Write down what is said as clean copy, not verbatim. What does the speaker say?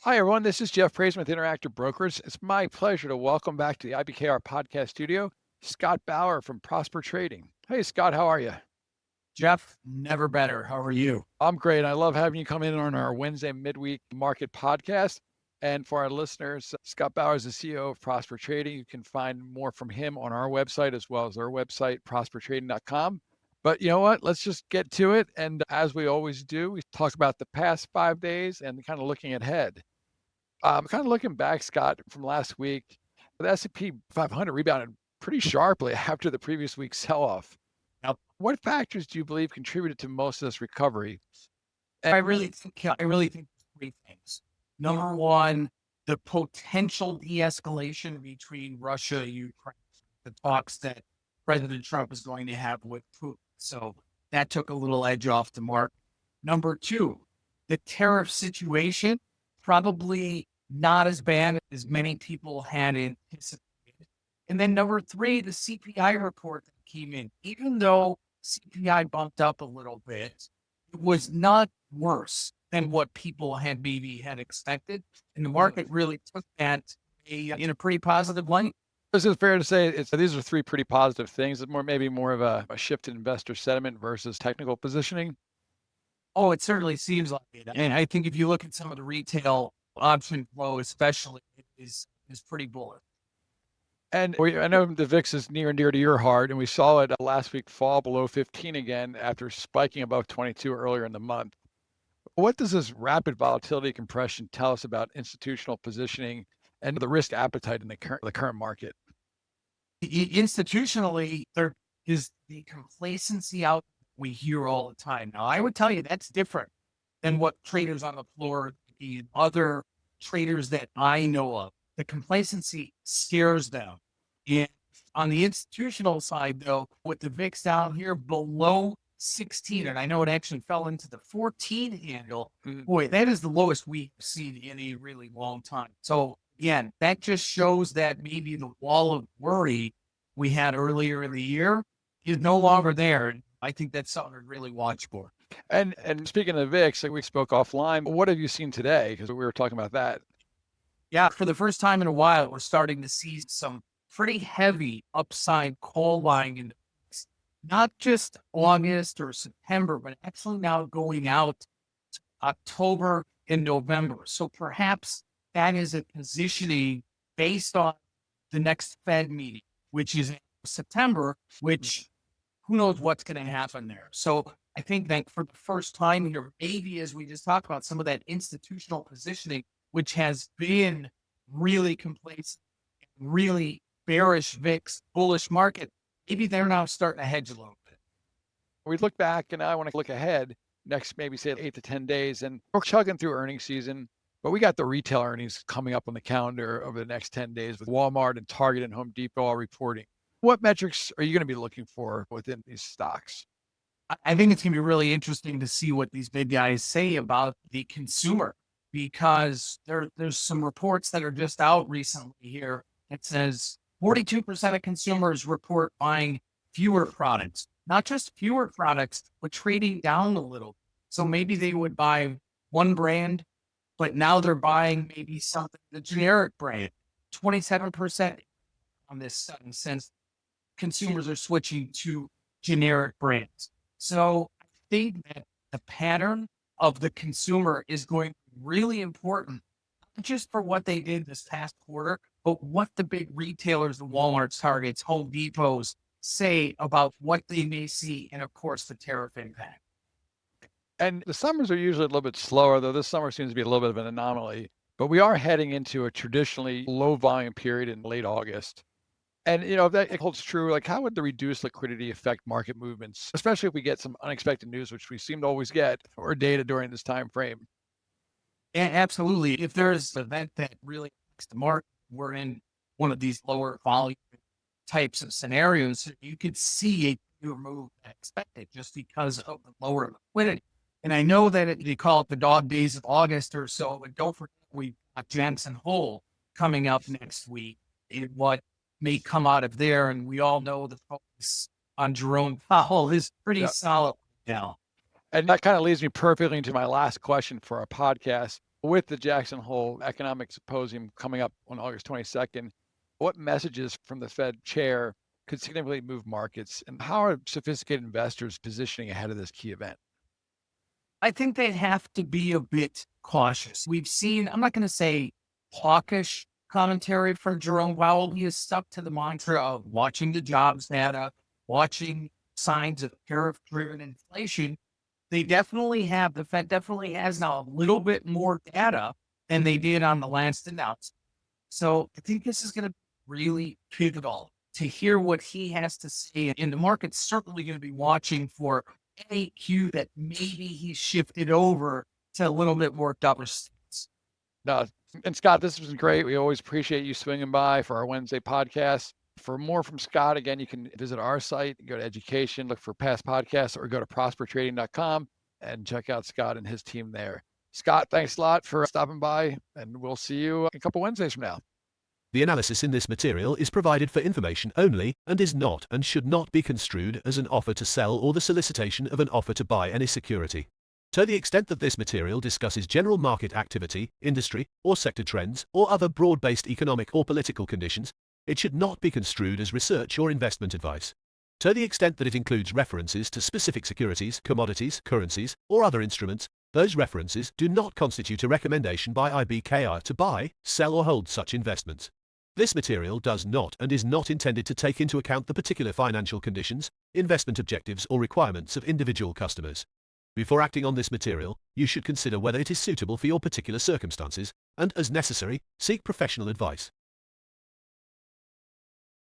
Hi, everyone. This is Jeff Praissman with Interactive Brokers. It's my pleasure to welcome back to the IBKR podcast studio, Scott Bauer from Prosper Trading. Hey, Scott, how are you? Jeff, never better. How are you? I'm great. I love having you come in on our Wednesday midweek market podcast. And for our listeners, Scott Bauer is the CEO of Prosper Trading. You can find more from him on our website as well as our website, prospertrading.com. But you know what? Let's just get to it. And as we always do, we talk about the past 5 days and kind of looking ahead. Kind of looking back, Scott, from last week, the S&P 500 rebounded pretty sharply after the previous week's sell-off. Now, what factors do you believe contributed to most of this recovery? I really think three things. Number one, the potential de-escalation between Russia and Ukraine, the talks that President Trump is going to have with Putin. So that took a little edge off the mark. Number two, the tariff situation, probably not as bad as many people had anticipated. And then number three, the CPI report that came in. Even though CPI bumped up a little bit, it was not worse than what people had expected. And the market really took that in a pretty positive light. Is it fair to say these are three pretty positive things? It's maybe more of a shift in investor sentiment versus technical positioning? Oh, it certainly seems like it. And I think if you look at some of the retail option flow, especially, it is pretty bullish. And I know the VIX is near and dear to your heart, and we saw it last week fall below 15 again after spiking above 22 earlier in the month. What does this rapid volatility compression tell us about institutional positioning and the risk appetite in the current market? Institutionally, there is the complacency out we hear all the time. Now, I would tell you that's different than what traders on the floor and other traders that I know of. The complacency scares them. And on the institutional side, though, with the VIX down here below 16, and I know it actually fell into the 14 handle, boy, that is the lowest we've seen in a really long time. So again, that just shows that maybe the wall of worry we had earlier in the year is no longer there. I think that's something to really watch for. And speaking of VIX, like we spoke offline, what have you seen today? Because we were talking about that. Yeah, for the first time in a while, we're starting to see some pretty heavy upside call buying in not just August or September, but actually now going out to October and November. So perhaps that is a positioning based on the next Fed meeting, which is in September, which who knows what's going to happen there. So I think that for the first time here, maybe as we just talked about, some of that institutional positioning, which has been really complacent, really bearish VIX, bullish market, maybe they're now starting to hedge a little bit. We look back, and I want to look ahead next, maybe say 8 to 10 days, and we're chugging through earnings season, but we got the retail earnings coming up on the calendar over the next 10 days with Walmart and Target and Home Depot all reporting. What metrics are you going to be looking for within these stocks? I think it's going to be really interesting to see what these big guys say about the consumer, because there's some reports that are just out recently here. It says 42% of consumers report buying fewer products, not just fewer products, but trading down a little. So maybe they would buy one brand, but now they're buying maybe something, the generic brand. 27% on this sudden since consumers are switching to generic brands. So I think that the pattern of the consumer is going to be really important, not just for what they did this past quarter, but what the big retailers, the Walmarts, Targets, Home Depots say about what they may see, and of course the tariff impact. And the summers are usually a little bit slower, though this summer seems to be a little bit of an anomaly. But we are heading into a traditionally low volume period in late August. And if that holds true, like how would the reduced liquidity affect market movements, especially if we get some unexpected news, which we seem to always get, or data during this time frame? And absolutely, if there's an event that really affects the market, we're in one of these lower volume types of scenarios, you could see a bigger move than expected just because of the lower liquidity. And I know that they call it the dog days of August or so, but don't forget we've got Jensen Hole coming up next week. What may come out of there, and we all know the focus on Jerome Powell is pretty Yeah. solid now. And that kind of leads me perfectly into my last question for our podcast. With the Jackson Hole Economic Symposium coming up on August 22nd, what messages from the Fed chair could significantly move markets, and how are sophisticated investors positioning ahead of this key event? I think they'd have to be a bit cautious. We've seen, I'm not going to say hawkish commentary from Jerome Powell. He has stuck to the mantra of watching the jobs data, watching signs of tariff-driven inflation. The Fed definitely has now a little bit more data than they did on the last announcement. So I think this is going to be really pivotal to hear what he has to say. And the market's certainly going to be watching for any cue that maybe he's shifted over to a little bit more dovish stance. No, and Scott, this has been great. We always appreciate you swinging by for our Wednesday podcast. For more from Scott, again, you can visit our site, go to education, look for past podcasts, or go to prospertrading.com and check out Scott and his team there. Scott, thanks a lot for stopping by, and we'll see you a couple Wednesdays from now. The analysis in this material is provided for information only and is not and should not be construed as an offer to sell or the solicitation of an offer to buy any security. To the extent that this material discusses general market activity, industry, or sector trends, or other broad-based economic or political conditions, it should not be construed as research or investment advice. To the extent that it includes references to specific securities, commodities, currencies, or other instruments, those references do not constitute a recommendation by IBKR to buy, sell, or hold such investments. This material does not and is not intended to take into account the particular financial conditions, investment objectives, or requirements of individual customers. Before acting on this material, you should consider whether it is suitable for your particular circumstances and, as necessary, seek professional advice.